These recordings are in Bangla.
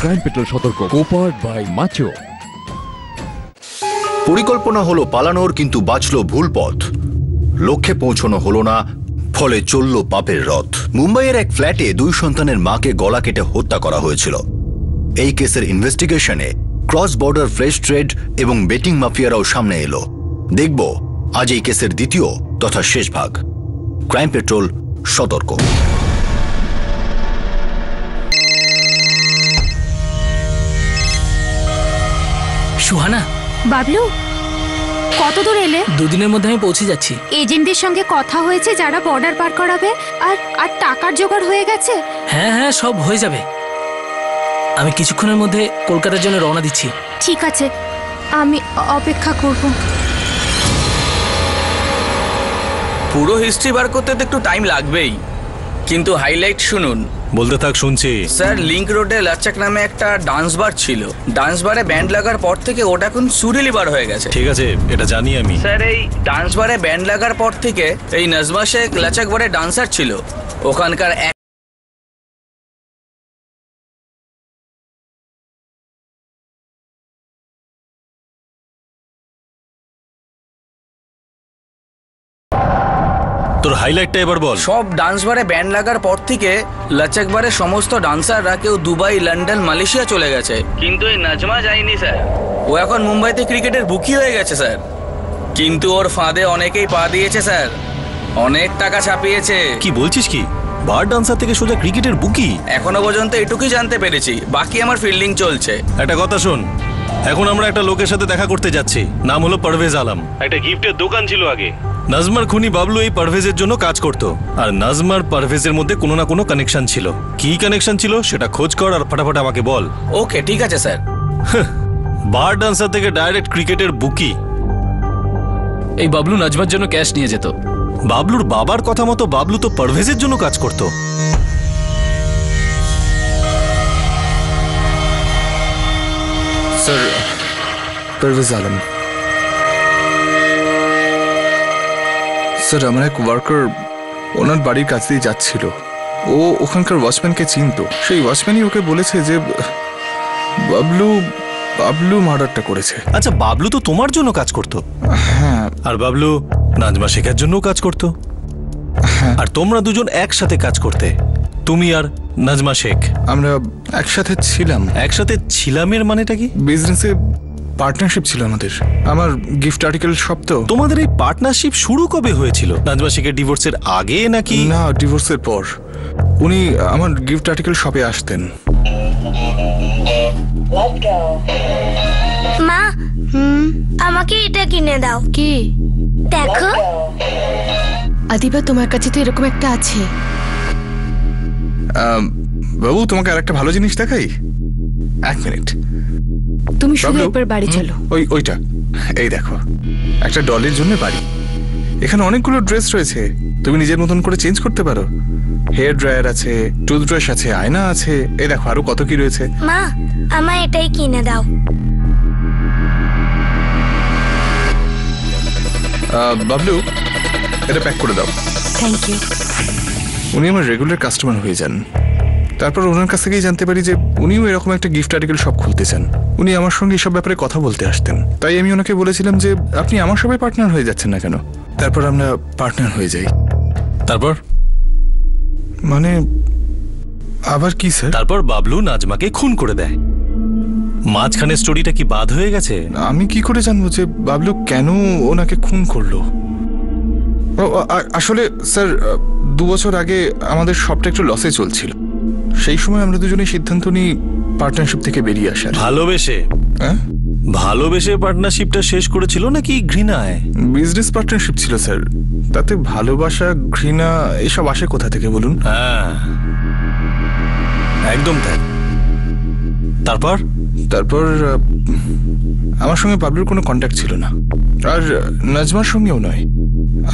ক্রাইম পেট্রোল সতর্ক, কোপার্ড বাই মাচো। পরিকল্পনা হলো পালানোর, কিন্তু বাঁচল ভুল পথ। লক্ষ্যে পৌঁছানো হলো না, ফলে চলল পাপের রথ। মুম্বাইয়ের এক ফ্ল্যাটে 2 সন্তানের মাকে গলা কেটে হত্যা করা হয়েছিল। এই কেসের ইনভেস্টিগেশনে ক্রস বর্ডার ফ্লেশ ট্রেড এবং বেটিং মাফিয়ারাও সামনে এলো। দেখব আজ এই কেসের দ্বিতীয় তথা শেষ ভাগ। ক্রাইম পেট্রোল সতর্ক। সুহানা, বাবলু, কত দূর এলে? 2 দিনের মধ্যে আমি পৌঁছে যাচ্ছি। এজেন্টদের সঙ্গে কথা হয়েছে যারা বর্ডার পার করাবে? আর টাকার জোগাড় হয়ে গেছে? হ্যাঁ হ্যাঁ, সব হয়ে যাবে। আমি কিছুক্ষণের মধ্যে কলকাতার জন্য রওনা দিচ্ছি। ঠিক আছে, আমি অপেক্ষা করব। পুরো হিস্ট্রি বার করতে তো একটু টাইম লাগবেই, কিন্তু হাইলাইট শুনুন। বলতে থাক, শুনছি। স্যার, লিংক রোডে লাচ্চাক নামে একটা ডান্স বার ছিল। ডান্স বারে ব্যান্ড লাগার পর থেকে ওটা এখন সুরিলি বার হয়ে গেছে। ঠিক আছে, এটা জানি আমি। স্যার, এই ডান্স বারে ব্যান্ড লাগার পর থেকে এই নাজমা শেখ লাচ্চাক বারে ডান্সার ছিল। ওখানকার তোর হাইলাইটটা এবার বল। সব ডান্স বারে ব্যান্ড লাগার পর থেকে লাচ্চাক বারের সমস্ত ডান্সাররা কেউ দুবাই, লন্ডন, মালয়েশিয়া চলে গেছে, কিন্তু এই নাজমা যায়নি স্যার। ও এখন মুম্বাইতে ক্রিকেটের বুকি হয়ে গেছে স্যার। কিন্তু ওর ফাঁদে অনেকেই পা দিয়েছে স্যার, অনেক টাকা ছাপিয়েছে। কি বলছিস? কি বার ডান্সার থেকে সোজা ক্রিকেটের বুকি? এখনো পর্যন্ত এটুকুই জানতে পেরেছি, বাকি আমার ফিল্ডিং চলছে। একটা কথা শোন, এখন আমরা একটা লোকের সাথে দেখা করতে যাচ্ছি। নাম হলো পারভেজ আলম। একটা গিফটের দোকান ছিল আগে। নাজমার খুনি বাবলু এই পারভেজের জন্য কাজ করত, আর নাজমার পারভেজের মধ্যে কোনো না কোনো কানেকশন ছিল। কি কানেকশন ছিল সেটা খোঁজ কর আর ফটাফট আমাকে বল। ওকে, ঠিক আছে স্যার। বার ডান্সার থেকে ডাইরেক্ট ক্রিকেটের বুকি। এই বাবলু নাজমার জন্য ক্যাশ নিয়ে যেত। বাবলুর বাবার কথা মতো বাবলু তো পারভেজের জন্য কাজ করত। স্যার, পারভেজ আলম। স্যার, আমার এক ওয়ার্কার ওনার বাড়ির কাছ দিয়ে যাচ্ছিল। ও ওখানকার ওয়াচম্যানকে চিনত। সেই ওয়াচম্যানই ওকে বলেছে যে বাবলু মার্ডারটা করেছে। আচ্ছা, বাবলু তো তোমার জন্য কাজ করত। হ্যাঁ। আর বাবলু নাজমা শেখার জন্য কাজ করত। হ্যাঁ। আর তোমরা দুজন একসাথে কাজ করতে, তুমি আর নাজমা শেখ। আমরা একসাথে ছিলাম। একসাথে ছিলামের মানেটা কি? বিজনেসে পার্টনারশিপ ছিল আমাদের। আমার গিফট আর্টিকেল শপ তো। তোমাদের এই পার্টনারশিপ শুরু কবে হয়েছিল? নাজমা শেখের ডিভোর্সের আগে নাকি? না, ডিভোর্সের পর। উনি আমার গিফট আর্টিকেল শপে আসতেন। মা, আমাকে এটা কিনে দাও। কি? দেখো। আদিবা, তোমার কাছে তো এরকম একটা আছে। বাবু, তোমাকে আর একটা ভালো জিনিস দেখাই। 1 মিনিট। তুমি শুধু একবার বাড়ি চলো। ওইটা এই দেখো, একটা ডলের জন্য বাড়ি। এখানে অনেকগুলো ড্রেস রয়েছে, তুমি নিজের মতন করে চেঞ্জ করতে পারো। হেয়ার ড্রায়ার আছে, টুথব্রাশ আছে, আয়না আছে, এই দেখো আরো কত কি রয়েছে। মা, আমায় এটাই কিনে দাও। বাবলু, এটা প্যাক করে দাও। Thank you. উনি আমার রেগুলার কাস্টমার হয়ে যান। তারপর ওনার কাছ থেকেই জানতে পারি যে উনিও এরকম একটা গিফট আর্টিকেল শপ খুলতে চান। উনি আমার সঙ্গে এসব ব্যাপারে কথা বলতে আসতেন। তাই আমি ওনাকে বলেছিলাম যে আপনি আমার সবাই পার্টনার হয়ে যাচ্ছেন না কেন? তারপর আমরা পার্টনার হয়ে যাই। তারপর মানে আবার কি স্যার? তারপর বাবলু নাজমাকে খুন করে দেয়। মাঝখানে স্টোরিটা কি বাদ হয়ে গেছে? আমি কি করে জানবো যে বাবলু কেন ওনাকে খুন করলো? আসলে স্যার, 2 বছর আগে আমাদের শপটা একটু লসে চলছিল। সেই সময় আমরা দুজনে সিদ্ধান্ত নিই পার্টনারশিপ থেকে বেরিয়ে আসার। ভালোবেসে? হ্যাঁ, ভালোবেসে পার্টনারশিপটা শেষ করেছিল নাকি ঘৃণায়? বিজনেস পার্টনারশিপ ছিল স্যার, তাতে ভালোবাসা, ঘৃণা এসব আসে কোথা থেকে বলুন? হ্যাঁ, একদম তাই। তারপর তারপর আমার সঙ্গে বাবলুর কোনো কন্ট্যাক্ট ছিল না, আর নাজমার সঙ্গেও নয়।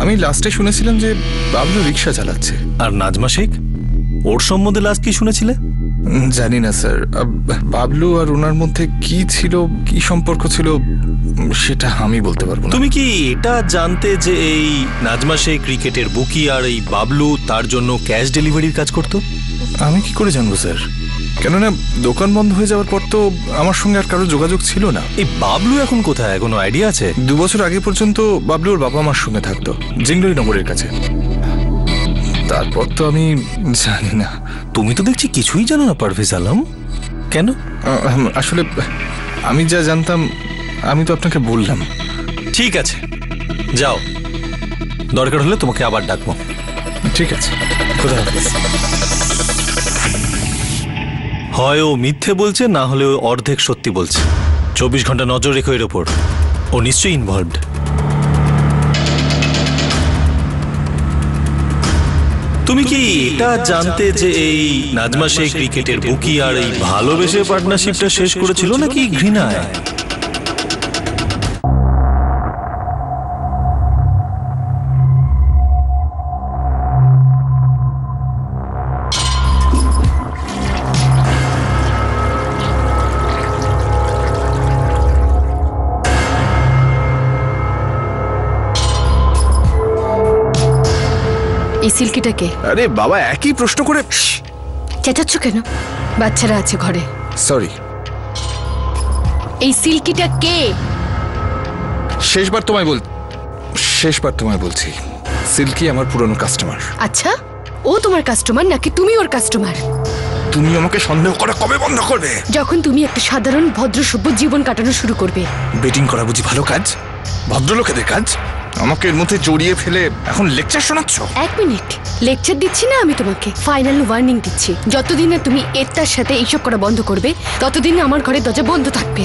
আমি লাস্টে শুনেছিলাম যে বাবলু রিক্সা চালাচ্ছে। আর নাজমা শেখ, ওর সম্বন্ধে লাস্ট কি শুনেছিলে? জানি না স্যার। বাবলু আর ওনার মধ্যে কি ছিল, কি সম্পর্ক ছিল সেটা আমি বলতে পারবো না। তুমি কি এটা জানতে যে এই নাজমা শেখ ক্রিকেটের বুকি আর এই বাবলু তার জন্য ক্যাশ ডেলিভারির কাজ করত? আমি কি করে জানবো স্যার? কেননা দোকান বন্ধ হয়ে যাওয়ার পর তো আমার সঙ্গে আর কারো যোগাযোগ ছিল না। এই বাবলু এখন কোথায়, কোনো আইডিয়া আছে? 2 বছর আগে পর্যন্ত বাবলু ওর বাবা মার সঙ্গে থাকতো জিংলই নগরের কাছে। তারপর তো আমি জানি না। তুমি তো দেখছি কিছুই জানো না পারভেজ আলম, কেন? আসলে আমি যা জানতাম আমি তো আপনাকে বললাম। ঠিক আছে, যাও, দরকার হলে তোমাকে আবার ডাকবো। ঠিক আছে, খোদা হাফেজ। হয় ও মিথ্যে বলছে, না হলে ও অর্ধেক সত্যি বলছে। 24 ঘন্টা নজর রেখো এর ওপর, ও নিশ্চয়ই ইনভলভড। তুমি কি এটা জানতে যে এই নাজমা শেখ ক্রিকেটের বুকি আর এই ভালোবেসে পার্টনারশিপটা শেষ করেছিল নাকি ঘৃণায়? এই সিল্কিটাকে? আরে বাবা, একই প্রশ্ন করে চেঁচাচ্ছ কেন? বাচ্চারা আছে ঘরে। সরি। এই সিল্কিটা কে? শেষবার তোমায় বলছি, সিল্কি আমার পুরনো কাস্টমার। আচ্ছা, ও তোমার কাস্টমার নাকি তুমি ওর কাস্টমার? তুমি আমাকে সন্দেহ করা কবে বন্ধ করবে? যখন তুমি একটা সাধারণ ভদ্র সভ্য জীবন কাটানো শুরু করবে। বেটিং করা বুঝি ভালো কাজ? ভদ্রলোকেদের কাজ? আমাকে এর মধ্যে জড়িয়ে ফেলে এখন লেকচার শোনাচ্ছ? 1 মিনিট, লেকচার দিচ্ছি না আমি তোমাকে, ফাইনাল ওয়ার্নিং দিচ্ছি। যতদিন না তুমি এর সাথে এইসব করা বন্ধ করবে, ততদিন আমার ঘরের দরজা বন্ধ থাকবে।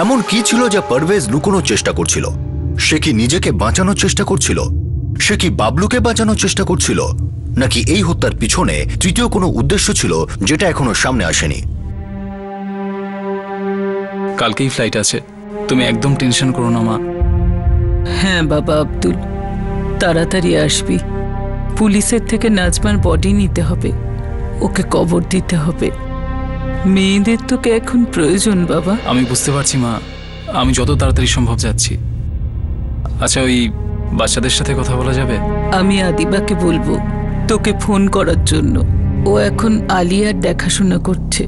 এমন কি ছিল যা পারভেজ লুকোনোর চেষ্টা করছিল? সে কি নিজেকে বাঁচানোর চেষ্টা করছিল? সে কি বাবলুকে বাঁচানোর চেষ্টা করছিল? নাকি এই হত্যার পিছনে তৃতীয় কোনো উদ্দেশ্য ছিল যেটা এখনো সামনে আসেনি? কালকেই ফ্লাইট আছে, তুমি একদম টেনশন করো না মা। হ্যাঁ বাবা আব্দুল, তাড়াতাড়ি আসবি। পুলিশের থেকে নাজমার বডি নিতে হবে, ওকে কবর দিতে হবে। মেয়েদের তোকে এখন প্রয়োজন বাবা। আমি বুঝতে পারছি মা, আমি যত তাড়াতাড়ি সম্ভব যাচ্ছি। আচ্ছা, ওই বাচ্চাদের সাথে কথা বলা যাবে? আমি আদিবাকে বলবো তোকে ফোন করার জন্য। ও এখন আলিয়ার দেখাশোনা করছে।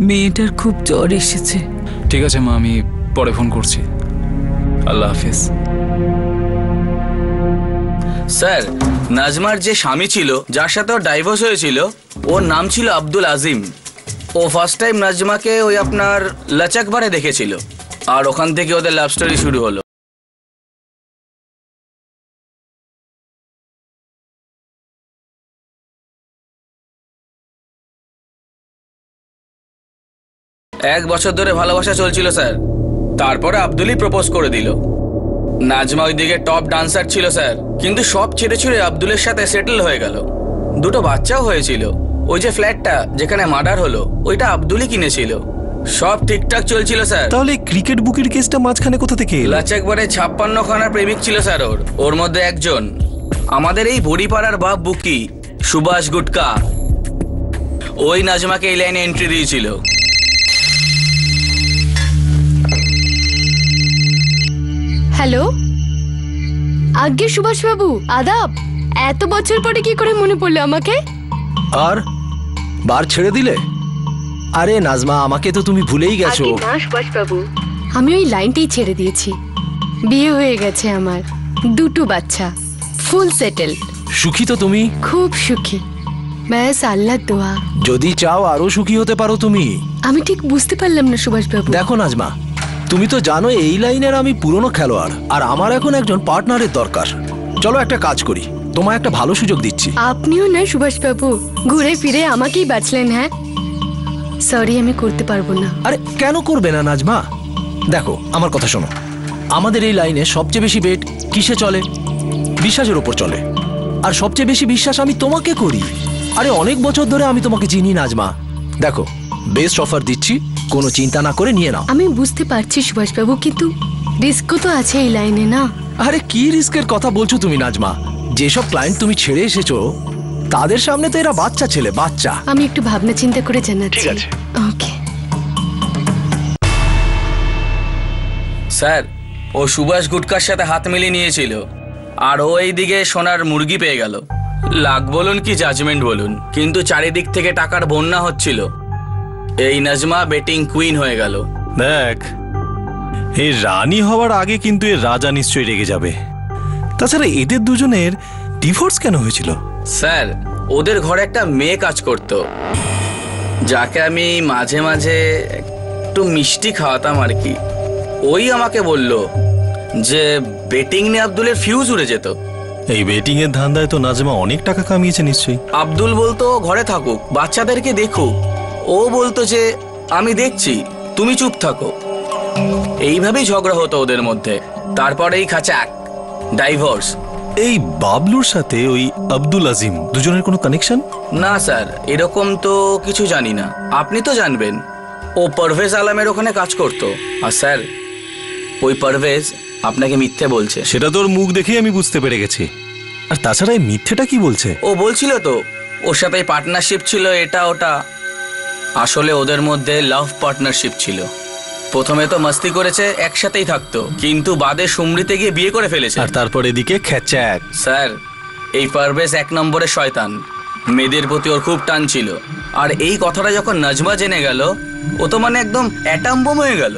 মেয়েটার খুব জ্বর এসেছে। ঠিক আছে মা, আমি পরে ফোন করছি। আল্লাহ হাফিজ। স্যার, নাজমার যে স্বামী ছিল, যার সাথে ওর ডাইভোর্স হয়েছিল, ওর নাম ছিল আব্দুল আজিম। ও ফার্স্ট টাইম নাজমাকে ওই আপনার লচকবারে দেখেছিল, আর ওখান থেকে ওদের লাভ স্টোরি শুরু হলো। এক বছর ধরে ভালোবাসা চলছিল স্যার। তারপরে আব্দুলই প্রপোজ করে দিল। নাজমা ওইদিকে টপ ডান্সার ছিল স্যার, কিন্তু সব ছেড়ে ছুড়ে আব্দুলের সাথে সেটেল হয়ে গেল। 2টো বাচ্চাও হয়েছিল। ওই যে ফ্ল্যাটটা যেখানে মার্ডার হলো, ওইটা আব্দুলই কিনেছিল। সব ঠিকঠাক চলছিল স্যার। তাহলে ক্রিকেট বুকের কেসটা মাঝখানে কোথা থেকে এলো? লাচকবারে 56 খানার প্রেমিক ছিল স্যার ওর মধ্যে একজন আমাদের এই বড়িপাড়ার বাপ বুকি, সুভাষ গুটকা। ওই নাজমাকে এই লাইনে এন্ট্রি দিয়েছিল। হ্যালো, আজ্ঞে সুভাষ বাবু, আদাব। এত বছর পরে কি করে মনে পড়লো আমাকে? আর বার ছেড়ে দিলে? আরে নাজমা, আমাকে তো তুমি ভুলেই গেছো। না সুভাষ বাবু, আমি ওই লাইনটাই ছেড়ে দিয়েছি। বিয়ে হয়ে গেছে আমার, 2টো বাচ্চা, ফুল সেটেল। সুখী তো তুমি? খুব সুখী, ব্যাস আল্লাহর দোয়া। যদি চাও আরো সুখী হতে পারো তুমি। আমি ঠিক বুঝতে পারলাম না সুভাষ বাবু। দেখো নাজমা, তুমি তো জানো এই লাইনের আমি পুরনো খেলোয়াড়, আর আমার এখন একজন পার্টনারের দরকার। চলো একটা কাজ করি, তোমায় একটা ভালো সুযোগ দিচ্ছি। আপনিও না সুভাষবাবু, ঘুরে ফিরে আমাকেই বাঁচলেন। হ্যাঁ সরি, আমি করতে পারবো না। আরে কেন করবে না নাজমা? দেখো আমার কথা শোনো, আমাদের এই লাইনে সবচেয়ে বেশি বেট কিসে চলে? বিশ্বাসের উপর চলে। আর সবচেয়ে বেশি বিশ্বাস আমি তোমাকে করি। আরে অনেক বছর ধরে আমি তোমাকে চিনি নাজমা। দেখো বেস্ট অফার দিচ্ছি, কোনো চিন্তা না করে নিয়ে নাও। আমি বুঝতে পারছি সুভাষবাবু, কিন্তু রিস্কও তো আছে এই লাইনে না? আরে কি রিস্কের কথা বলছো তুমি নাজমা? যেসব ক্লায়েন্ট তুমি ছেড়ে এসেছো তাদের সামনে তো এরা বাচ্চা ছেলে, বাচ্চা। আমি একটু ভাবনা চিন্তা করে জানাচ্ছি। ঠিক আছে। ওকে স্যার, ও সুভাষ গুটকার সাথে হাত মিলিয়ে নিয়েছিল, আর ও এইদিকে সোনার মুরগি পেয়ে গেল। লাক বলুন কি জাজমেন্ট বলুন, কিন্তু চারিদিক থেকে টাকার বন্যা হচ্ছিল। এই নাজমা বেটিং কুইন হয়ে গেল। দেখ, এই রানী হওয়ার আগে কিন্তু এর রাজা নিশ্চয়ই রেগে যাবে। তাছাড়া এদের দুজনের ডিভোর্স কেন হয়েছিল? স্যার, ওদের ঘরে একটা মেয়ে কাজ করত, যাকে আমি মাঝে মাঝে একটু মিষ্টি খাওয়াতাম আর কি। ওই আমাকে বলল যে বেটিং নিয়ে আব্দুলের ফিউজ উড়ে যেত। এই বেটিং এর ধান্দায় তো নাজমা অনেক টাকা কামিয়েছে নিশ্চয়ই। আব্দুল বলতো ঘরে থাকুক, বাচ্চাদেরকে দেখুক। ও বলতো যে আমি দেখছি, তুমি চুপ থাকো। এইভাবেই ঝগড়া হতো ওদের মধ্যে। তারপরেই খাচাক, ডাইভোর্স। এই বাবলুর সাথে ওই আব্দুল আজিম দুজনের কোনো কানেকশন? না স্যার, এরকম তো কিছু জানি না। আপনি তো জানবেন, ও পারভেজ আলমের ওখানে কাজ করতো। আর স্যার, ওই পারভেজ আপনাকে মিথ্যে বলছে। সেটা তোর মুখ দেখেই আমি বুঝতে পেরে গেছি। আর তাছাড়া এই মিথ্যেটা কি বলছে? ও বলছিল তো ওর সাথে পার্টনারশিপ ছিল, এটা ওটা। আসলে ওদের মধ্যে লাভ পার্টনারশিপ ছিল। প্রথমে তো মাস্তি করেছে, একসাথেই থাকতো, কিন্তু বাদে সুমরিতে গিয়ে বিয়ে করে ফেলেছে। আর তারপর এদিকে খ্যাচাক। স্যার, এই পারভেজ 1 নম্বরের শয়তান। মেয়েদের প্রতি ওর খুব টান ছিল। আর এই কথাটা যখন নাজমা জেনে গেল, ও তো মানে একদম অ্যাটম বোম হয়ে গেল।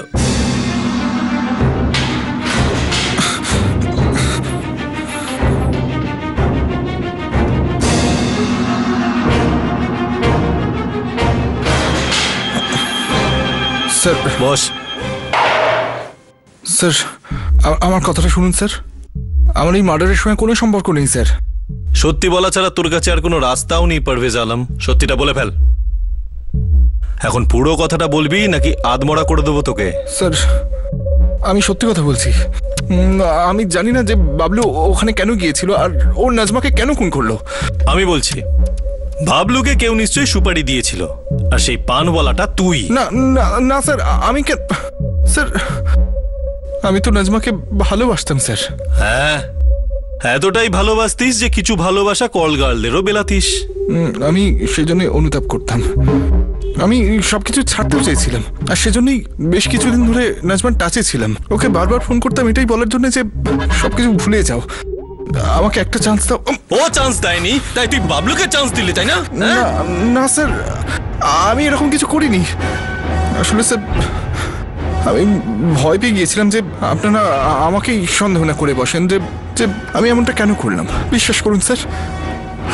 স্যার বস। স্যার আমার কথাটা শুনুন স্যার, আমার এই মার্ডারের সঙ্গে কোনো সম্পর্ক নেই স্যার। সত্যি বলা ছাড়া তোর কাছে আর কোনো রাস্তাও নেই পারভেজ আলম। সত্যিটা বলে ফেল। এখন পুরো কথাটা বলবি নাকি আধমরা করে দেবো তোকে? স্যার আমি সত্যি কথা বলছি। আমি জানি না যে বাবলু ওখানে কেন গিয়েছিল আর ওর নাজমাকে কেন খুন করলো। আমি বলছি, বাবলুকে কেউ নিশ্চয়ই সুপারি দিয়েছিল, আর সেই পানওয়ালাটা তুই। না না না স্যার, আমি স্যার আমি তো নাজমাকে ভালোবাসতাম স্যার। হ্যাঁ, এতটাই ভালোবাসতিস যে কিছু ভালোবাসা কল গার্লদেরও বেলাতিস। আমি সেজন্য অনুতাপ করতাম। আমি সবকিছু ছাড়তেও চাইছিলাম, আর সেজন্যই বেশ কিছুদিন ধরে নাজমার টাচে ছিলাম। ওকে বারবার ফোন করতাম এটাই বলার জন্য যে সবকিছু ভুলে যাও, আমাকে একটা চান্স দাও। ও চান্স দেয়নি, তাই তুই বাবলুকে চান্স দিলি, তাই না? না স্যার, আমি এরকম কিছু করিনি। আসলে স্যার আমি ভয় পেয়ে গিয়েছিলাম যে আপনারা আমাকেই সন্দেহ না করে বসেন যে যে আমি এমনটা কেন করলাম। বিশ্বাস করুন স্যার,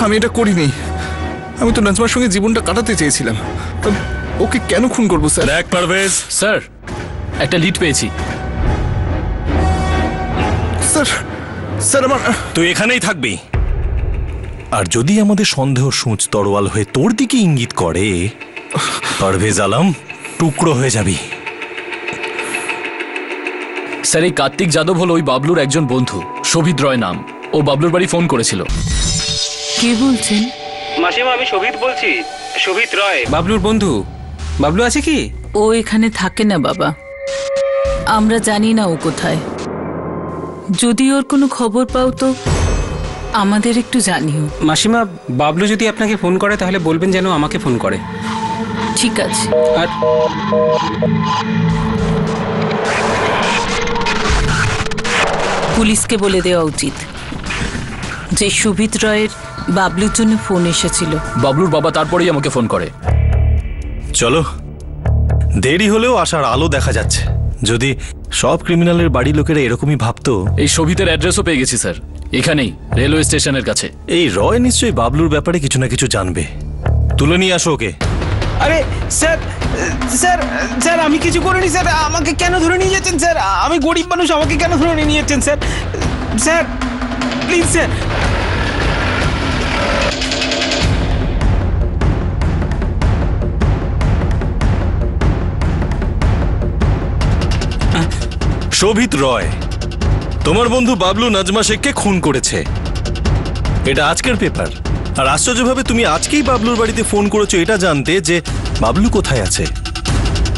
আমি এটা করিনি। আমি তো নাজমার সঙ্গে জীবনটা কাটাতে চেয়েছিলাম, ওকে কেন খুন করবো স্যার? দেখ পারভেজ, স্যার একটা লিড পেয়েছি। স্যার স্যার আমার তুই এখানেই থাকবি, আর যদি আমাদের সন্দেহ সূচ তরোয়াল হয়ে তোর দিকে ইঙ্গিত করে, পারভেজ আলম টুকরো হয়ে যাবি। স্যার, এই কার্তিক যাদব হলো ওই বাবলুর একজন বন্ধু, শোভিত রয় নাম। ও বাবলুর বাড়ি ফোন করেছিল। কে বলছেন? মাসিমা, আমি শোভিত বলছি। শোভিত রয়, বাবলুর বন্ধু। বাবলু আছে কি? ও এখানে থাকে না বাবা, আমরা জানি না ও কোথায়। যদি ওর কোনো খবর পাও তো আমাদের একটু জানিও। মাসিমা, বাবলু যদি আপনাকে ফোন করে তাহলে বলবেন যেন আমাকে ফোন করে। ঠিক আছে। আর পুলিশকে বলে দেওয়া উচিত যে শোভিত রয়ের বাবলুর জন্য ফোন এসেছিল। বাবলুর বাবা তারপরেই আমাকে ফোন করে। চলো, দেরি হলেও আসার আলো দেখা যাচ্ছে। যদি সব ক্রিমিনালের বাড়ি লোকেরা এরকমই ভাবতো। এই শোভিতের অ্যাড্রেসও পেয়ে গেছি স্যার, এখানেই রেলওয়ে স্টেশনের কাছে। এই রয় নিশ্চয়ই বাবলুর ব্যাপারে কিছু না কিছু জানবে। তুলে নিয়ে আসো ওকে। আরে স্যার স্যার স্যার আমি কিছু করিনি স্যার, আমাকে কেন ধরে নিয়ে যাচ্ছেন স্যার? আমি গরিব মানুষ, আমাকে কেন ধরে নিয়ে যাচ্ছেন স্যার? Sir please sir. শোভিত রয়, তোমার বন্ধু বাবলু নাজমা শেখকে খুন করেছে। এটা আজকের পেপার। আর আশ্চর্যভাবে তুমি আজকেই বাবলুর বাড়িতে ফোন করেছো এটা জানতে যে বাবলু কোথায় আছে।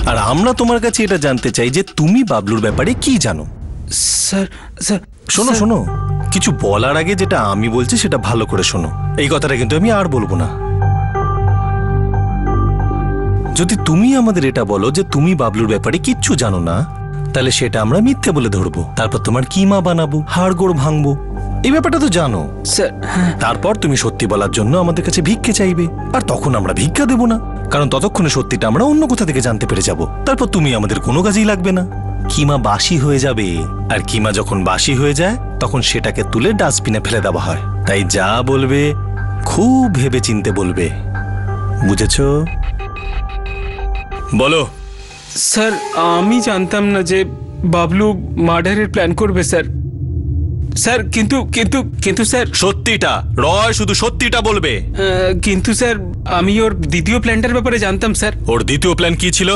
আর আমরা তোমার কাছে এটা জানতে চাই যে তুমি বাবলুর ব্যাপারে কি জানো। স্যার স্যার শোনো শোনো, কিছু বলার আগে যেটা আমি বলছি সেটা ভালো করে শোনো। এই কথাটা কিন্তু আমি আর বলবো না। যদি তুমি আমাদের এটা বলো যে তুমি বাবলুর ব্যাপারে কিচ্ছু জানো না, তাহলে সেটা আমরা মিথ্যে বলে ধরবো, তারপর তোমার কিমা বানাবো, হাড়গোড় ভাঙবো। এই ব্যাপারটা তো জানো। তারপর তুমি সত্যি বলার জন্য আমাদের কাছে ভিক্ষে চাইবে, আর তখন আমরা ভিক্ষা দেবো না, কারণ ততক্ষণে সত্যিটা আমরা অন্য কোথা থেকে জানতে পেরে যাব। তারপর তুমি আমাদের কোনো কাজেই লাগবে না, কিমা বাসি হয়ে যাবে। আর কিমা যখন বাসি হয়ে যায় তখন সেটাকে তুলে ডাস্টবিনে ফেলে দেওয়া হয়। তাই যা বলবে খুব ভেবে চিনতে বলবে, বুঝেছো? বলো। স্যার আমি জানতাম না যে বাবলু মার্ডারের প্ল্যান করবে স্যার। স্যার কিন্তু কিন্তু কিন্তু স্যার সত্যিটা রয় শুধু সত্যিটা বলবে। কিন্তু স্যার আমি ওর দ্বিতীয় প্ল্যানটার ব্যাপারে জানতাম স্যার। ওর দ্বিতীয় প্ল্যান কি ছিল?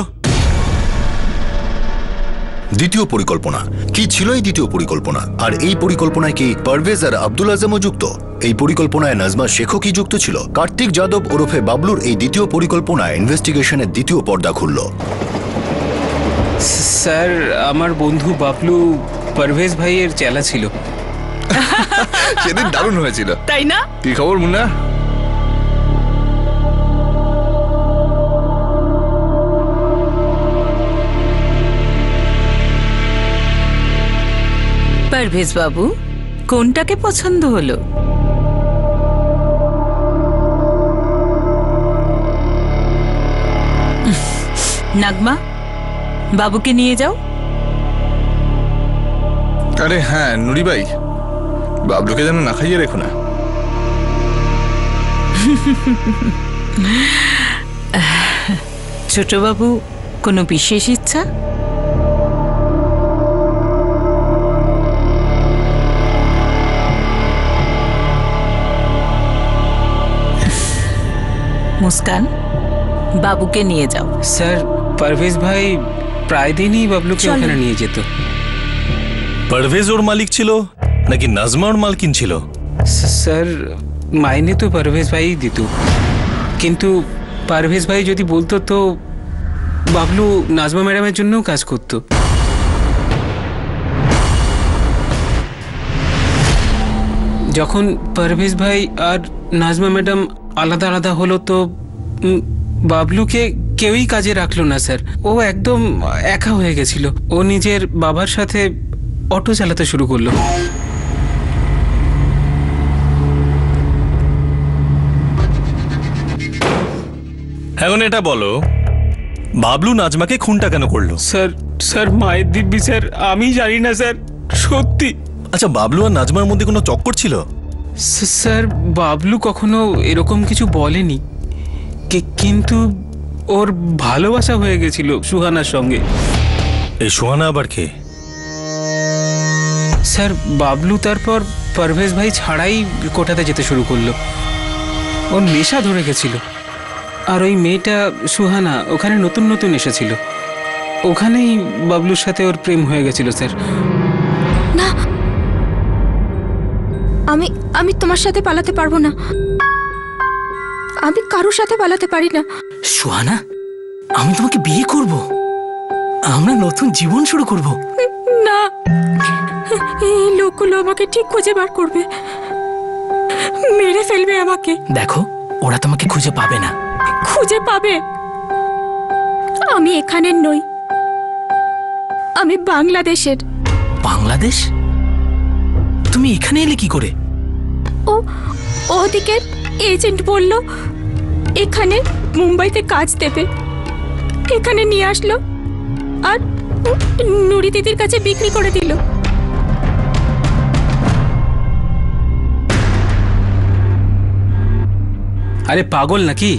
দ্বিতীয় পরিকল্পনা কি ছিল? এই দ্বিতীয় পরিকল্পনা, আর এই পরিকল্পনায় কি পারভেজ আর আব্দুল আজমও যুক্ত? এই পরিকল্পনায় নাজমা শেখও কি যুক্ত ছিল? কার্তিক যাদব ওরফে বাবলুর এই দ্বিতীয় পরিকল্পনায় ইনভেস্টিগেশনের দ্বিতীয় পর্দা খুলল। স্যার আমার বন্ধু বাবলু পারভেজ ভাইয়ের চেলা ছিল। সেদিন দারুণ হয়েছিল, তাই না? কি খবর মুন্না? পারভেজ বাবু, কোনটাকে পছন্দ হলো? নাগমা, বাবুকে নিয়ে যাও। আরে হ্যাঁ নুরি ভাই, বাবলুকে যেন না খাইয়ে রেখো না। ছোট বাবু, কোনো বিশেষ ইচ্ছা? মুস্কান, বাবুকে নিয়ে যাও। স্যার পারভেজ ভাই প্রায় দিনই বাবলুকে ওখানে নিয়ে যেত। পারভেজ ওর মালিক ছিল নাকি নাজমা ওর মালকিন ছিল? স্যার মাইনে তো পারভেজ ভাই দিত, কিন্তু পারভেজ ভাই যদি বলতো তো বাবলু নাজমা ম্যাডামের জন্যও কাজ করত। যখন পারভেজ ভাই আর নাজমা ম্যাডাম আলাদা আলাদা হলো তো বাবলুকে কেউই কাজে রাখলো না স্যার। ও একদম একা হয়ে গেছিল। ও নিজের বাবার সাথে অটো চালাতে শুরু করলো। এখন এটা বলো, বাবলু নাজমাকে খুনটা কেন করলো? স্যার স্যার মায়ের দিব্যি স্যার, আমি জানি না স্যার, সত্যি। আচ্ছা, বাবলু আর নাজমার মধ্যে কোনো চক্কর ছিল? স্যার বাবলু কখনো এরকম কিছু বলেনি, কিন্তু ওর ভালোবাসা হয়ে গেছিল সুহানার সঙ্গে। এই সুহানা আবার কে? স্যার বাবলু তারপর পারভেজ ভাই ছাড়াই কোটাতে যেতে শুরু করলো। ওর নেশা ধরে গেছিল। আর ওই মেয়েটা সুহানা ওখানে নতুন নতুন এসেছিল, ওখানেই বাবলুর সাথে ওর প্রেম হয়ে গেছিল স্যার। না, আমি তোমার সাথে পালাতে পারবো না। আমি কারোর সাথে পালাতে পারি না। সুহানা, আমি তোমাকে বিয়ে করব, আমরা নতুন জীবন শুরু করব। না, এই লোকগুলো আমাকে ঠিক খুঁজে বার করবে, মেরে ফেলবে আমাকে। দেখো, ওরা তোমাকে খুঁজে পাবে না। খুঁজে পাবে। আমি এখানের নই, আমি বাংলাদেশের। বাংলাদেশ? তুমি এখানে এলে কি করে? ওদিকের এজেন্ট বলল এখানে মুম্বাইতে কাজ দেবে, এখানে নিয়ে আসলো আর নুরি দিদির কাছে বিক্রি করে দিল। আরে পাগল নাকি?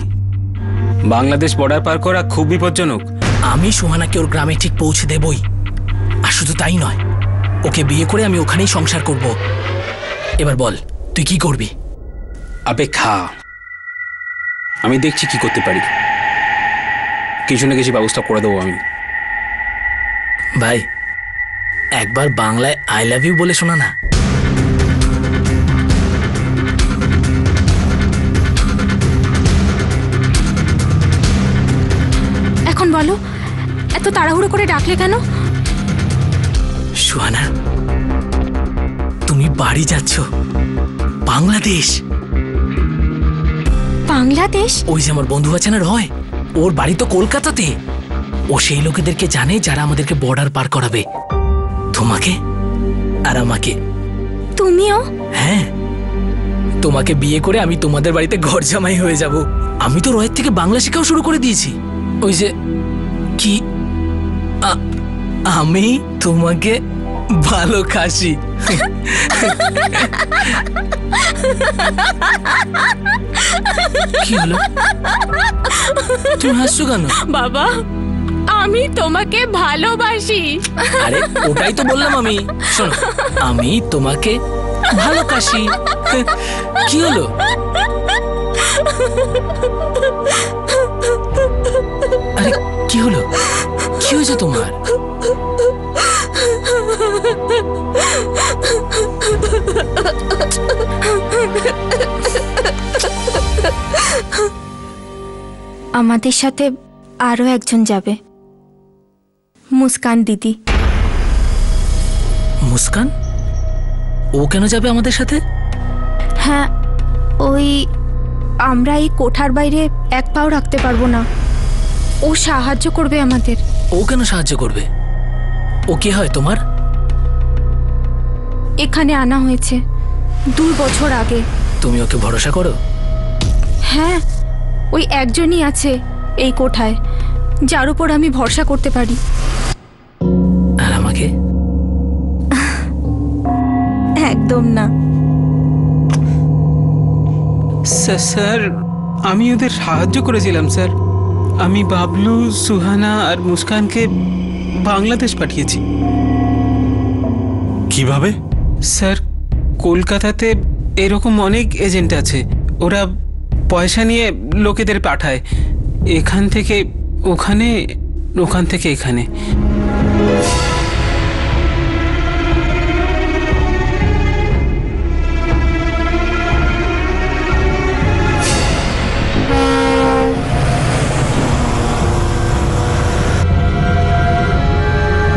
বাংলাদেশ বর্ডার পার করা খুব বিপজ্জনক। আমি সুহানাকে ওর গ্রামে ঠিক পৌঁছে দেবই। আর শুধু তাই নয়, ওকে বিয়ে করে আমি ওখানেই সংসার করব। এবার বল, তুই কি করবি? আবে খা, আমি দেখছি কি করতে পারি। কিছু না কিছু ব্যবস্থা করে দেবো আমি। ভাই, একবার বাংলায় আই লাভ ইউ বলে শোনা না। এখন বলো, এত তাড়াহুড়ো করে ডাকলে কেন? সুহানা, তুমি বাড়ি যাচ্ছ বাংলাদেশ। বাংলাদেশ? ওই যে আমার বন্ধু আছে না রয়, ওর বাড়ি তো কলকাতাতে। ও সেই লোকেদেরকে জানে যারা আমাদেরকে বর্ডার পার করাবে, তোমাকে আর আমাকে। তুমিও? হ্যাঁ, তোমাকে বিয়ে করে আমি তোমাদের বাড়িতে ঘর জামাই হয়ে যাব। আমি তো রয়ের থেকে বাংলা শেখাও শুরু করে দিয়েছি। ওই যে কি, আমি তোমাকে ভালো খাসি। কি হলো, তুমি হাসছো কেন? বাবা, আমি তোমাকে ভালোবাসি। আরে ওটাই তো বললাম আমি। শোনো, আমি তোমাকে ভালোবাসি। কি হলো? আরে কি হলো, কি হয়েছে তোমার? আমাদের সাথে আরো একজন যাবে, মুস্কান দিদি। মুস্কান? ও কেন যাবে আমাদের সাথে? হ্যাঁ, ওই আমরা এই কোঠার বাইরে এক পাও রাখতে পারবো না। ও সাহায্য করবে আমাদের। ও কেন সাহায্য করবে? ও কে হয় তোমার? এখানে আনা হয়েছে 2 বছর আগে। তুমি ওকে ভরসা করো? হ্যাঁ, ওই একজনই আছে এই কোঠায় যার উপর আমি ভরসা করতে পারি। আর আমাকে? একদম না। স্যার, আমি ওদের সাহায্য করেছিলাম স্যার। আমি বাবলু, সুহানা আর মুস্কানকে বাংলাদেশ পাঠিয়েছি। কিভাবে? স্যার, কলকাতাতে এরকম অনেক এজেন্ট আছে, ওরা পয়সা নিয়ে লোকেদের পাঠায় এখান থেকে ওখানে, ওখান থেকে এখানে।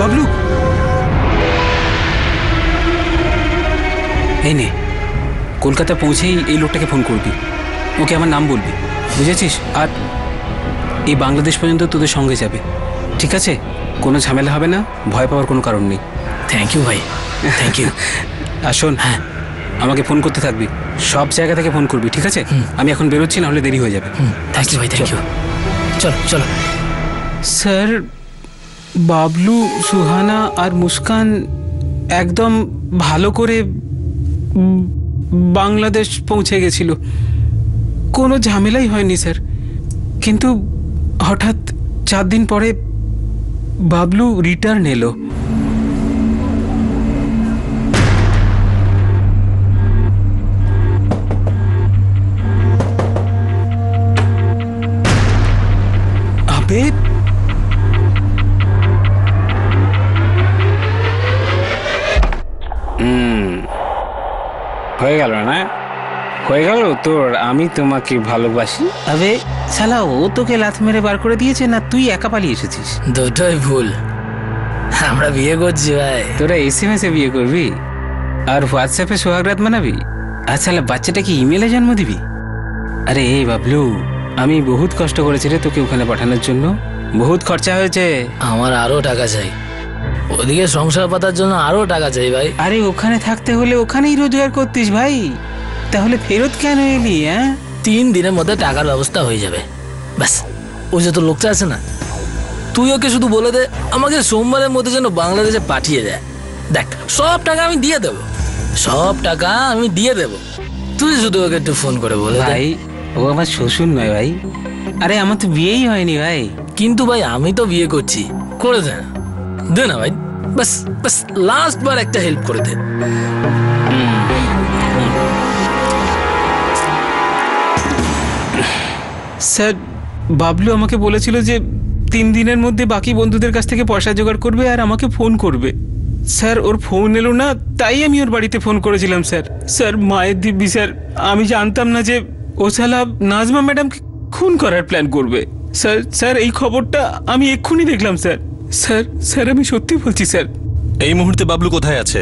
বাবলু, এই নে, কলকাতা পৌঁছেই এই লোকটাকে ফোন করবি, ওকে আমার নাম বলবি, বুঝেছিস? আর এই বাংলাদেশ পর্যন্ত তোদের সঙ্গে যাবে, ঠিক আছে? কোনো ঝামেলা হবে না, ভয় পাওয়ার কোনো কারণ নেই। থ্যাংক ইউ ভাই, থ্যাংক ইউ। আর শোন, হ্যাঁ, আমাকে ফোন করতে থাকবি, সব জায়গা থেকে ফোন করবি, ঠিক আছে? আমি এখন বেরোচ্ছি, না হলে দেরি হয়ে যাবে। থ্যাংক ইউ ভাই, থ্যাংক ইউ। চলো চলো। স্যার, বাবলু, সুহানা আর মুস্কান একদম ভালো করে বাংলাদেশ পৌঁছে গেছিল, কোনো ঝামেলাই হয়নি স্যার। কিন্তু হঠাৎ 4 দিন পরে বাবলু রিটার্ন এলো। আবে হয়ে গেল না? হয়ে গেল তোর আমি তোমাকে ভালোবাসি? আবে শালা, ও তোকে লাথ মেরে বার করে দিয়েছে না তুই একা পালিয়ে এসেছিস? দুটোই ভুল। আমরা বিয়ে করছি ভাই। তোরা SMS এ বিয়ে করবি আর হোয়াটসঅ্যাপে সোহাগরাত মানাবি? আর শালা, বাচ্চাটাকে ইমেলে জন্ম দিবি? আরে এই বাবলু, আমি বহুত কষ্ট করেছি রে তোকে ওখানে পাঠানোর জন্য, বহুত খরচা হয়েছে। আমার আরো টাকা চাই, ওদিকে সংসার পাতার জন্য আরো টাকা চাই ভাই। আরে ওখানে থাকতে হলে ওখানেই রোজগার করতিস ভাই, তাহলে ফেরত কেন এলি? 3 দিনের মধ্যে টাকার ব্যবস্থা হয়ে যাবে, ব্যাস। ওই যে তোর লোকটা আছে না, তুই ওকে শুধু বলে দে আমাকে সোমবারের মধ্যে যেন বাংলাদেশে পাঠিয়ে দেয়। দেখ, সব টাকা আমি দিয়ে দেবো, সব টাকা আমি দিয়ে দেবো। তুই শুধু ওকে একটু ফোন করে বলে ভাই, ও আমার শ্বশুর নয় ভাই, আরে আমার তো বিয়েই হয়নি ভাই। কিন্তু ভাই আমি তো বিয়ে করছি, করে দে না, দে না ভাই, বাস বাস লাস্ট বার একটা হেল্প করে দে। স্যার বাবলু আমাকে বলেছিল যে 3 দিনের মধ্যে বাকি বন্ধুদের কাছ থেকে পয়সা জোগাড় করবে আর আমাকে ফোন করবে। স্যার ওর ফোন এলো না, তাই আমি ওর বাড়িতে ফোন করেছিলাম স্যার। স্যার মায়ের দিব্যি স্যার, আমি জানতাম না যে ও শালা নাজমা ম্যাডামকে খুন করার প্ল্যান করবে। স্যার স্যার এই খবরটা আমি এক্ষুনি দেখলাম স্যার। স্যার স্যার আমি সত্যি বলছি স্যার। এই মুহূর্তে বাবলু কোথায় আছে?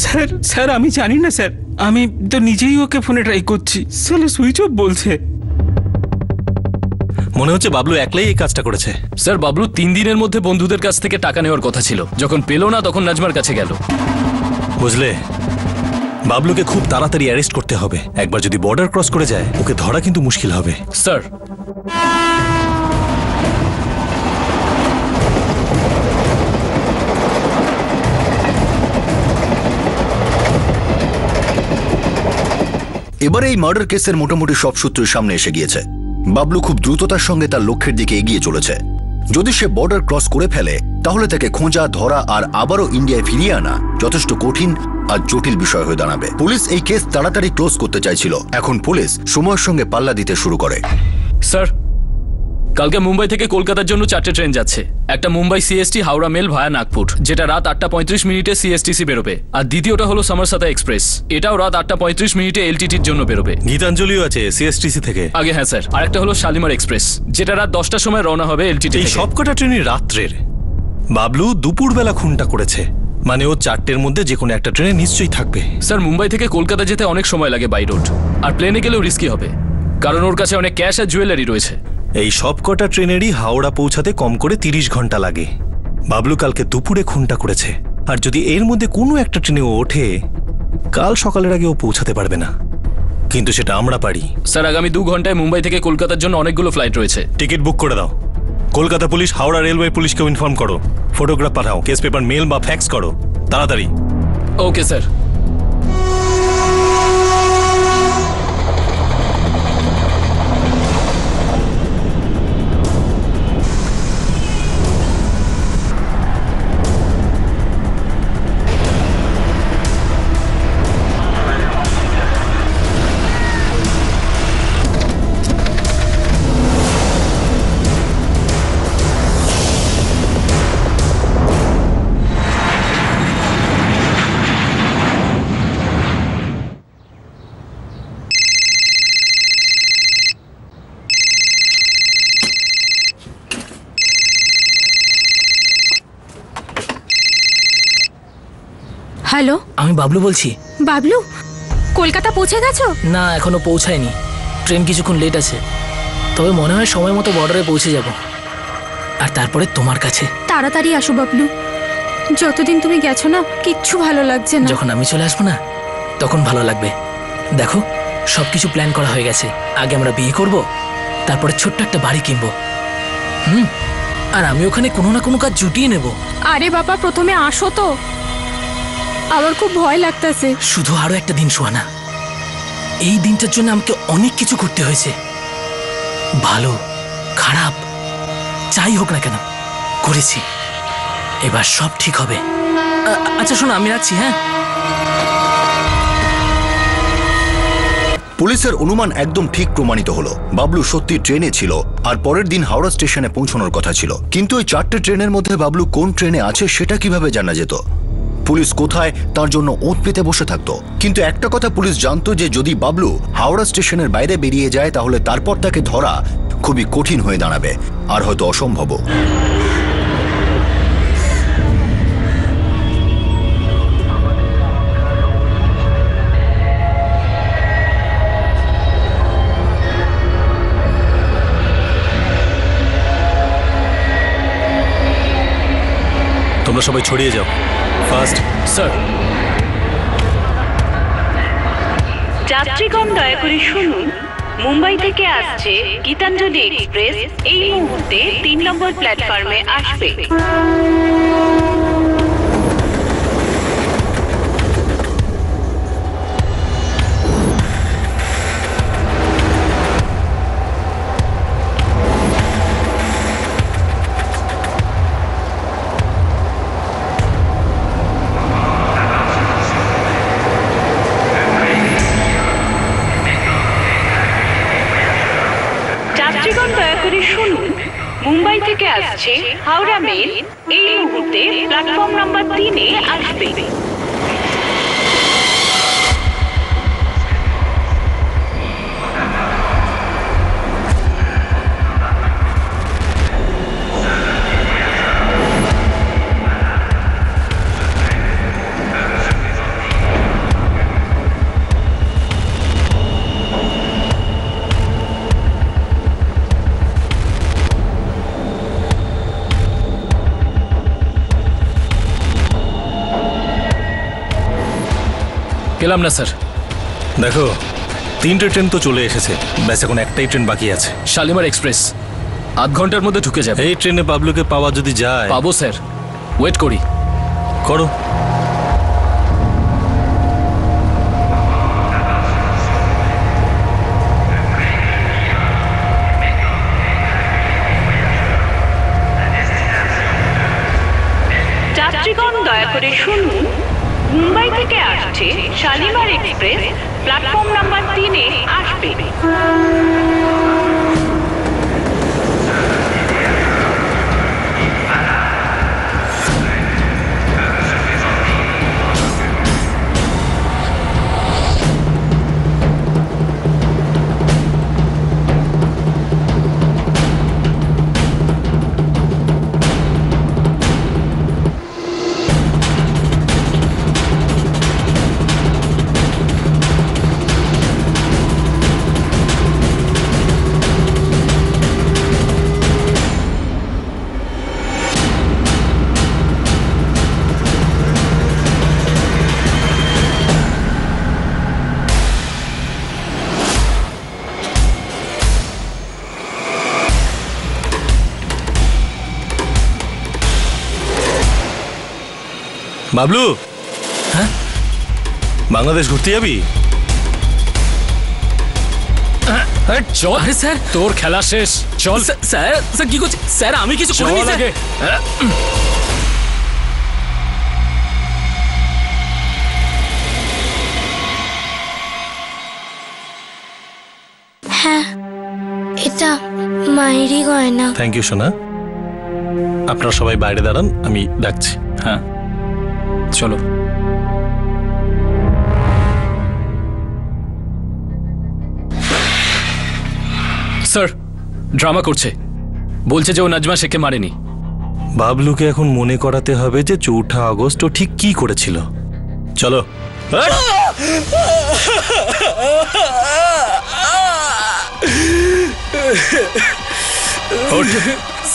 স্যার স্যার আমি জানি না স্যার, আমি তো নিজেই ওকে ফোনে ট্রাই করছি, স্যার সুইচ অফ বলছে। মনে হচ্ছে বাবলু একলাই এই কাজটা করেছে। স্যার বাবলু 3 দিনের মধ্যে বন্ধুদের কাছ থেকে টাকা নেওয়ার কথা ছিল, যখন পেল না তখন নাজমার কাছে গেল। বুঝলে, বাবলুকে খুব তাড়াতাড়ি অ্যারেস্ট করতে হবে। একবার যদি বর্ডার ক্রস করে যায় ওকে ধরা কিন্তু মুশকিল হবে। স্যার এবারে এই মার্ডার কেসের মোটামুটি সব সূত্র সামনে এসে গিয়েছে। বাবলু খুব দ্রুততার সঙ্গে তার লক্ষ্যের দিকে এগিয়ে চলেছে। যদি সে বর্ডার ক্রস করে ফেলে তাহলে তাকে খোঁজা, ধরা আর আবারও ইন্ডিয়ায় ফিরিয়ে আনা যথেষ্ট কঠিন আর জটিল বিষয় হয়ে দাঁড়াবে। পুলিশ এই কেস তাড়াতাড়ি ক্লোজ করতে চাইছিল। এখন পুলিশ সময়ের সঙ্গে পাল্লা দিতে শুরু করে। স্যার কালকে মুম্বাই থেকে কলকাতার জন্য 4টে ট্রেন যাচ্ছে। একটা মুম্বাই সিএসটি হাওড়া মেল ভায়া নাগপুর, যেটা রাত 8:35 মিনিটে সিএসটিসি বেরোবে। আর দ্বিতীয়টা হলো সমরসাতা এক্সপ্রেস, এটাও রাত 8:35 মিনিটে এলটিটির জন্য বেরোবে। গীতাঞ্জলিও আছে সিএসটিসি থেকে আগে। হ্যাঁ স্যার। আর একটা হলো শালিমার এক্সপ্রেস, যেটা রাত 10টার সময় রওনা হবে এলটিটি। এই সবকটা ট্রেনই রাত্রের। বাবলু দুপুরবেলা খুনটা করেছে, মানে ও 4টের মধ্যে যে কোনো একটা ট্রেনে নিশ্চয়ই থাকবে। স্যার মুম্বাই থেকে কলকাতা যেতে অনেক সময় লাগে বাই রোড, আর প্লেনে গেলেও রিস্কি হবে, কারণ ওর কাছে অনেক ক্যাশ আর জুয়েলারি রয়েছে। এই সবকটা ট্রেনেরই হাওড়া পৌঁছাতে কম করে 30 ঘন্টা লাগে। বাবলু কালকে দুপুরে খুনটা করেছে, আর যদি এর মধ্যে কোনো একটা ট্রেনে ও ওঠে, কাল সকালের আগে ও পৌঁছাতে পারবে না। কিন্তু সেটা আমরা পারি। স্যার আগামী 2 ঘন্টায় মুম্বাই থেকে কলকাতার জন্য অনেকগুলো ফ্লাইট রয়েছে। টিকিট বুক করে দাও। কলকাতা পুলিশ, হাওড়া রেলওয়ে পুলিশকেও ইনফর্ম করো। ফটোগ্রাফ পাঠাও, কেস পেপার মেল বা ফ্যাক্স করো তাড়াতাড়ি। Okay sir. হ্যালো, আমি বাবলু বলছি। বাবলু কলকাতা পৌঁছে গেছো? না এখনো পৌঁছায়নি, ট্রেন কিছুক্ষণ লেট আছে। তবে মনে হয় সময় মতো বর্ডারে পৌঁছে যাব, আর তারপরে তোমার কাছে। তাড়াতাড়ি আসো বাবলু, যতদিন তুমি গেছো না কিচ্ছু ভালো লাগছে না। যখন আমি চলে আসবো না তখন ভালো লাগবে। দেখো সবকিছু প্ল্যান করা হয়ে গেছে। আগে আমরা বিয়ে করব, তারপরে ছোট্ট একটা বাড়ি কিনবো। আর আমি ওখানে কোনো না কোনো কাজ জুটিয়ে নেব। আরে বাবা প্রথমে আসো তো, আমার খুব ভয় লাগতেছে। শুধু আরো একটা দিন সোহানা, এই দিনটার জন্য আমাকে অনেক কিছু করতে হয়েছে। ভালো খারাপ যাই হোক না কেন করেছি, এবার সব ঠিক হবে। আচ্ছা শোনো, আমি রাখছি। হ্যাঁ। পুলিশের অনুমান একদম ঠিক প্রমাণিত হলো। বাবলু সত্যি ট্রেনে ছিল আর পরের দিন হাওড়া স্টেশনে পৌঁছানোর কথা ছিল। কিন্তু ওই 4টে ট্রেনের মধ্যে বাবলু কোন ট্রেনে আছে সেটা কিভাবে জানা যেত? পুলিশ কোথায় তার জন্য ওঁত পেতে বসে থাকতো। কিন্তু একটা কথা পুলিশ জানতো, যে যদি বাবলু হাওড়া স্টেশনের বাইরে বেরিয়ে যায় তাহলে তারপর তাকে ধরা খুবই কঠিন হয়ে দাঁড়াবে, আর হয়তো অসম্ভব। তোমরা সবাই ছড়িয়ে যাও ফার্স্ট। স্যার। যাত্রীগণ দয়া করে শুনুন, মুম্বাই থেকে আসছে গীতাঞ্জলি এক্সপ্রেস এই মুহূর্তে 3 নম্বর প্ল্যাটফর্মে আসবে। মুম্বাই থেকে আসছে হাওড়া মেল এই মুহূর্তে প্ল্যাটফর্ম নাম্বার 3-এ আসবে। পেলাম না স্যার। দেখো 3টে ট্রেন তো চলে এসেছে, ব্যাস এখন একটাই ট্রেন বাকি আছে, শালিমার এক্সপ্রেস। আধ ঘন্টার মধ্যে ঢুকে যাবে। এই ট্রেনে বাবলুকে পাওয়া যদি যায়। পাবো স্যার, ওয়েট করি। করো। যাত্রীগণ দয়া করে শুনুন, মুম্বাই থেকে আসছে শালিমার এক্সপ্রেস প্ল্যাটফর্ম নাম্বার 3-এ আসবে। বাবলু, হ্যাঁ বাংলাদেশ ঘুরতে যাবি? চল। আরে স্যার, তোর খেলা শেষ, চল। স্যার স্যার কি করছে স্যার? আমি কিছু করিনি স্যার। হ্যাঁ, এটা মায়েরই গয়না। থ্যাংক ইউ সোনা। আপনারা সবাই বাইরে দাঁড়ান, আমি ডাকছি। হ্যাঁ চলো। স্যার ড্রামা করছে, বলছে যে ও নাজমা শেখকে মারেনি। বাবলুকে এখন মনে করাতে হবে যে 4 আগস্ট ও ঠিক কি করেছিল। চলো।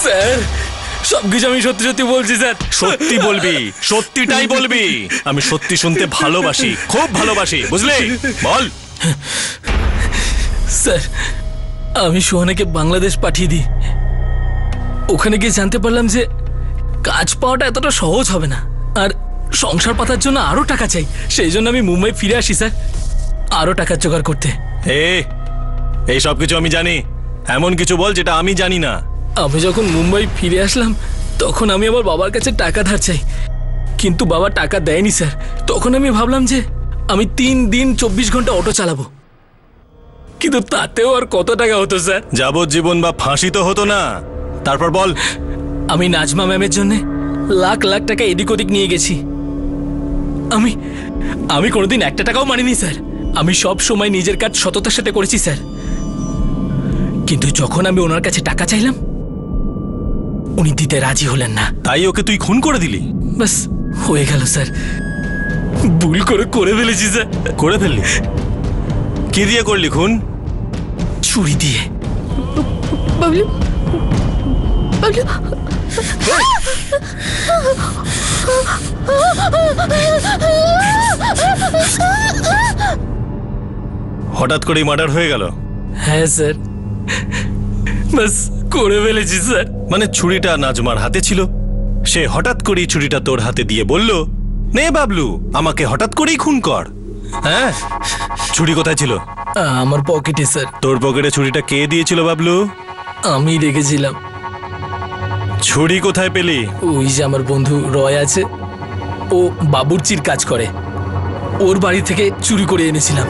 স্যার সবকিছু আমি সত্যি সত্যি বলছি স্যার। সত্যি বলবি, সত্যিটাই বলবি। আমি সত্যি শুনতে ভালোবাসি, খুব ভালোবাসি, বুঝলি? বল। স্যার আমি সোহানাকে বাংলাদেশ পাঠিয়ে দিই। ওখানে গিয়ে জানতে পারলাম যে কাজ পাওয়াটা এতটা সহজ হবে না, আর সংসার পাতার জন্য আরো টাকা চাই। সেই জন্য আমি মুম্বাই ফিরে আসি স্যার, আরো টাকা জোগাড় করতে। এই সব কিছু আমি জানি, এমন কিছু বল যেটা আমি জানি না। আমি যখন মুম্বাই ফিরে আসলাম তখন আমি আমার বাবার কাছে টাকা ধার চাই, কিন্তু বাবা টাকা দেয়নি স্যার। তখন আমি ভাবলাম যে আমি 3 দিন 24 ঘন্টা অটো চালাবো, কিন্তু তাতেও আর কত টাকা হতো স্যার? যাবজ্জীবন বা ফাঁসি তো হতো না। তারপর বল। আমি নাজমা ম্যামের জন্য লাখ লাখ টাকা এদিক ওদিক নিয়ে গেছি। আমি কোনোদিন একটা টাকাও মানিনি স্যার। আমি সব সময় নিজের কাজ সততার সাথে করেছি স্যার, কিন্তু যখন আমি ওনার কাছে টাকা চাইলাম উনি দিতে রাজি হলেন না। তাই ওকে তুই খুন করে দিলি? বাস হয়ে গেল স্যার, ভুল করে ফেলেছি স্যার। করে ফেললি? কি দিয়ে করলি খুন? ছুরি দিয়ে। বাবলু, বাবলু। হঠাৎ করেই মার্ডার হয়ে গেল? হ্যাঁ স্যার, বাস করে ফেলেছি স্যার। মানে ছুরিটা নাজমার হাতে ছিল, সে হঠাৎ করেই ছুরিটা তোর হাতে দিয়ে বলল, নে বাবলু আমাকে হঠাৎ করেই খুন কর। হ্যাঁ, ছুরি কোথায় ছিল? আমার পকেটে স্যার। তোর পকেটে ছুরিটা কে দিয়েছিল বাবলু? আমি রেখেছিলাম। ছুরি কোথায় পেলি? ওই যে আমার বন্ধু রয় আছে, ও বাবুর্চির কাজ করে, ওর বাড়ি থেকে চুরি করে এনেছিলাম।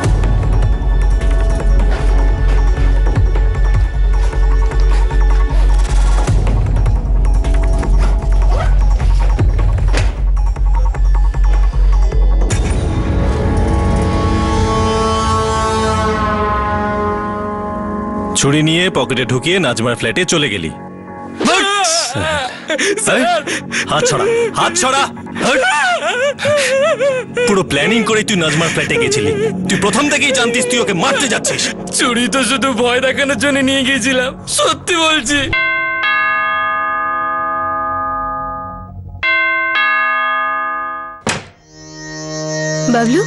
ছুরি নিয়ে পকেটে ঢুকিয়ে নাজমার ফ্ল্যাটে চলে গেলি। আরে, হাত ছড়া, হাত ছড়া। পুরো প্ল্যানিং করে তুই নাজমার ফ্ল্যাটে গেছিলি। তুই প্রথম থেকেই জানতিস তুই ওকে মারতে যাচ্ছিস। চুরি তো শুধু ভয় দেখানোর জন্য নিয়ে গিয়েছিলাম, সত্যি বলছি। বাবলু,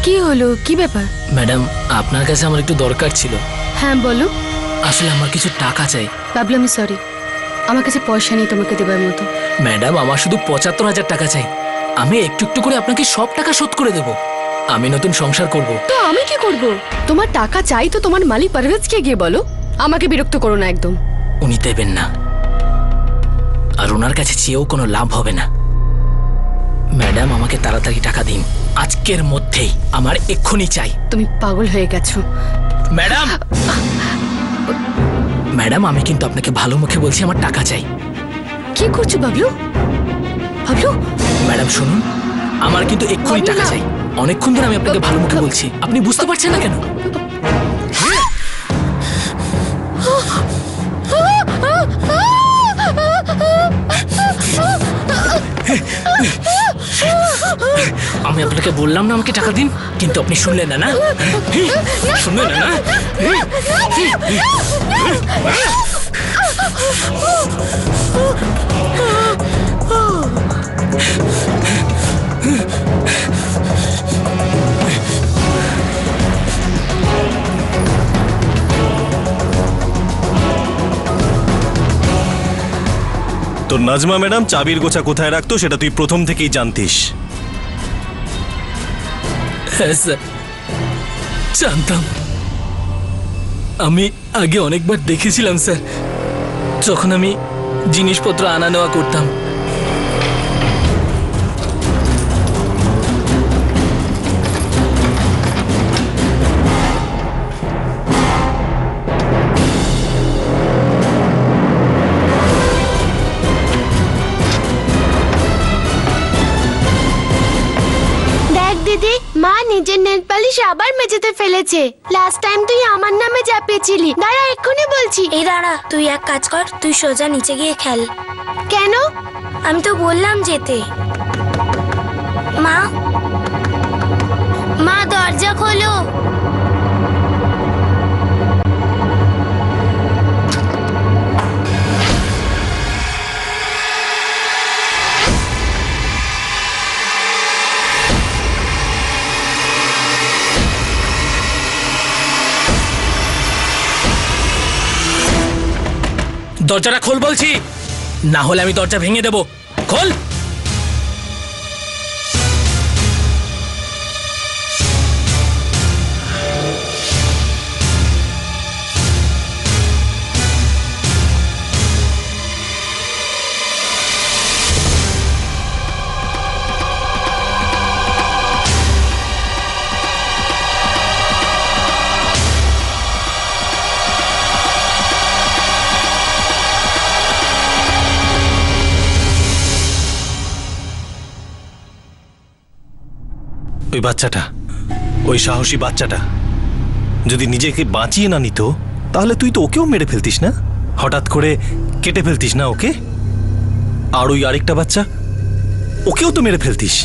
কি হলো? কি ব্যাপার? ম্যাডাম, আপনার কাছে আমার একটু দরকার ছিল। হ্যাঁ বলো। আসলে আমার কিছু টাকা চাই। বাবলু, আমি সরি, আমার কাছে পয়সা নেই তোমাকে দেবার মতো। ম্যাডাম, আমার শুধু ৭৫,০০০ টাকা চাই। আমি একটু একটু করে আপনাকে সব টাকা শোধ করে দেব। আমি নতুন সংসার করব। তো আমি কি করব? তোমার টাকা চাই তো তোমার মালিক পারভেজকে গিয়ে বলো। আমাকে বিরক্ত করো না একদম। উনি দেবেন না, আর ওনার কাছে চেয়েও কোনো লাভ হবে না। ম্যাডাম, আমাকে তাড়াতাড়ি টাকা দিন, আজকের মধ্যেই। আমার এক্ষুনি চাই। তুমি পাগল হয়ে গেছো ম্যাডাম। ম্যাডাম, আমি কিন্তু আপনাকে ভালো মুখে বলছি, আমার টাকা চাই। কি করছো বাবলু? বাবলু, ম্যাডাম শুনুন, আমার কিন্তু এক্ষুনি টাকা চাই। অনেকক্ষণ ধরে আমি আপনাকে ভালো মুখে বলছি, আপনি বুঝতে পারছেন না কেন? আমি আপনাকে বললাম না আমাকে টাকা দিন, কিন্তু আপনি শুনলেন না। না শুনলেন না? তোর নাজমা ম্যাডাম চাবির গোছা কোথায় রাখতো সেটা তুই প্রথম থেকেই জানতিস। হ্যাঁ স্যার, জানতাম। আমি আগে অনেকবার দেখেছিলাম স্যার, যখন আমি জিনিসপত্র আনা নেওয়া করতাম। দিদি, মা নিজের নেল পালিশ আবার মেঝেতে ফেলেছে। লাস্ট টাইম তুই আমার নামে চাপিয়েছিলি। দাঁড়া, এক্ষুনি বলছি। এই দাঁড়া, তুই এক কাজ কর, তুই সোজা নিচে গিয়ে খেল। কেন? আমি তো বললাম যেতে। মা, মা দরজা খোলো। দরজাটা খোল বলছি, না হলে আমি দরজা ভেঙে দেব। খোল। ওই বাচ্চাটা, ওই সাহসী বাচ্চাটা যদি নিজেকে বাঁচিয়ে না নিত, তাহলে তুই তো ওকেও মেরে ফেলতিস না? হঠাৎ করে কেটে ফেলতিস না ওকে? আর ওই আরেকটা বাচ্চা, ওকেও তো মেরে ফেলতিস।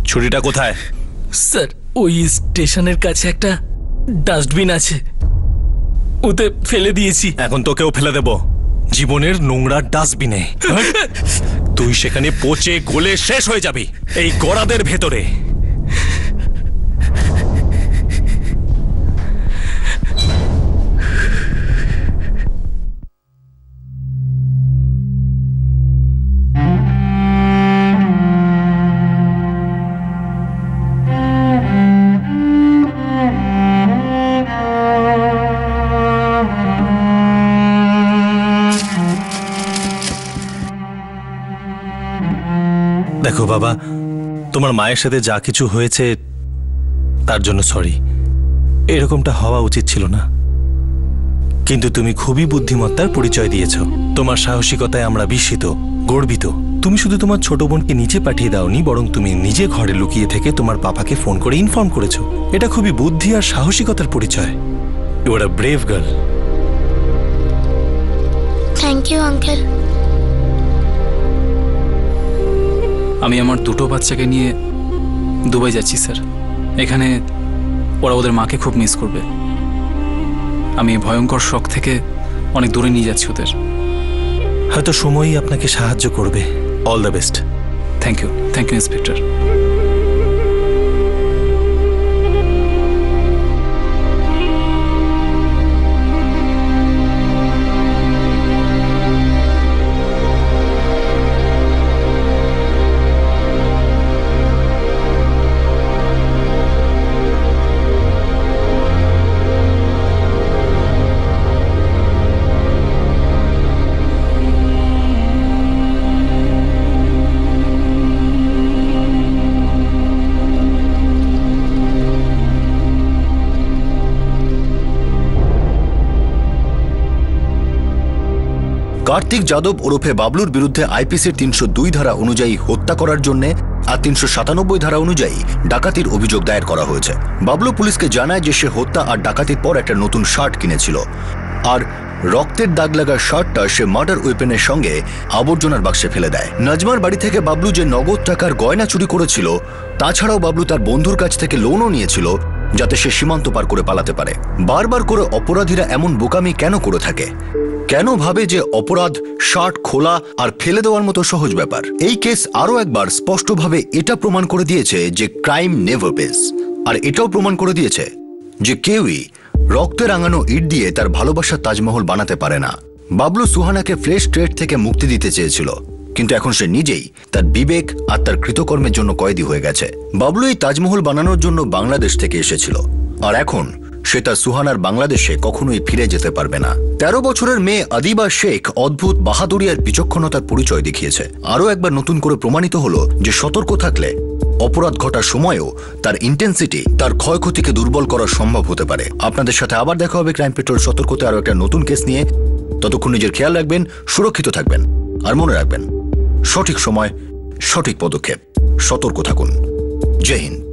ছুরিটা কোথায়? স্যার, ওই স্টেশনের কাছে একটা ডাস্টবিন আছে, ওতে ফেলে দিয়েছি। এখন তোকেও ফেলে দেব জীবনের নোংরা ডাস্টবিনে। তুই সেখানে পচে গলে শেষ হয়ে যাবি এই গড়াদের ভেতরে। দেখো বাবা, তোমার মায়ের সাথে যা কিছু হয়েছে তার জন্য সরি। এরকমটা হওয়া উচিত ছিল না, কিন্তু তুমি খুবই বুদ্ধিমত্তার পরিচয় দিয়েছ। তোমার সাহসিকতায় আমরা বিস্মিত। গর্বিত। তুমি শুধু তোমার ছোট বোনকে নিচে পাঠিয়ে দাওনি, বরং তুমি নিজে ঘরে লুকিয়ে থেকে তোমার পাপাকে ফোন করে ইনফর্ম করেছো। এটা খুবই বুদ্ধি আর সাহসিকতার পরিচয়। You are a brave girl. Thank you uncle. আমি আমার দুটো বাচ্চাকে নিয়ে দুবাই যাচ্ছি স্যার। এখানে ওরা ওদের মাকে খুব মিস করবে। আমি ভয়ঙ্কর শক থেকে অনেক দূরে নিয়ে যাচ্ছি ওদের। হয়তো সময়ই আপনাকে সাহায্য করবে। All the best. Thank you inspector. Kartik Yadav ওরফে বাবলুর বিরুদ্ধে আইপিসির ৩০২ ধারা অনুযায়ী হত্যা করার জন্য আর ৩৯৭ ধারা অনুযায়ী ডাকাতির অভিযোগ দায়ের করা হয়েছে। বাবলু পুলিশকে জানায় যে সে হত্যা আর ডাকাতির পর একটা নতুন শার্ট কিনেছিল, আর রক্তের দাগ লাগা শার্টটা সে মার্ডার ওয়েপেনের সঙ্গে আবর্জনার বাক্সে ফেলে দেয়। নাজমার বাড়ি থেকে বাবলু যে নগদ টাকার গয়না চুরি করেছিল, তাছাড়াও বাবলু তার বন্ধুর কাছ থেকে লোনও নিয়েছিল যাতে সে সীমান্ত পার করে পালাতে পারে। বারবার করে অপরাধীরা এমন বোকামি কেন করে থাকে? কেন ভাবে যে অপরাধ শার্ট খোলা আর ফেলে দেওয়ার মতো সহজ ব্যাপার? এই কেস আরো একবার স্পষ্টভাবে এটা প্রমাণ করে দিয়েছে যে ক্রাইম নেভার পেস, আর এটাও প্রমাণ করে দিয়েছে যে কেউই রক্তে রাঙানো ইট দিয়ে তার ভালোবাসার তাজমহল বানাতে পারে না। বাবলু সুহানাকে ফ্রেশ ট্রেড থেকে মুক্তি দিতে চেয়েছিল, কিন্তু এখন সে নিজেই তার বিবেক আর তার কৃতকর্মের জন্য কয়েদি হয়ে গেছে। বাবলু এই তাজমহল বানানোর জন্য বাংলাদেশ থেকে এসেছিল, আর এখন সে তার সুহানার বাংলাদেশে কখনোই ফিরে যেতে পারবে না। ১৩ বছরের মেয়ে আদিবা শেখ অদ্ভুত বাহাদুরি আর বিচক্ষণতার পরিচয় দেখিয়েছে। আরও একবার নতুন করে প্রমাণিত হলো যে সতর্ক থাকলে অপরাধ ঘটার সময়ও তার ইন্টেন্সিটি তার ক্ষয়ক্ষতিকে দুর্বল করা সম্ভব হতে পারে। আপনাদের সাথে আবার দেখা হবে ক্রাইম পেট্রোল সতর্কতে আরও একটা নতুন কেস নিয়ে। ততক্ষণ নিজের খেয়াল রাখবেন, সুরক্ষিত থাকবেন, আর মনে রাখবেন সঠিক সময় সঠিক পদক্ষেপ। সতর্ক থাকুন। জয় হিন্দ।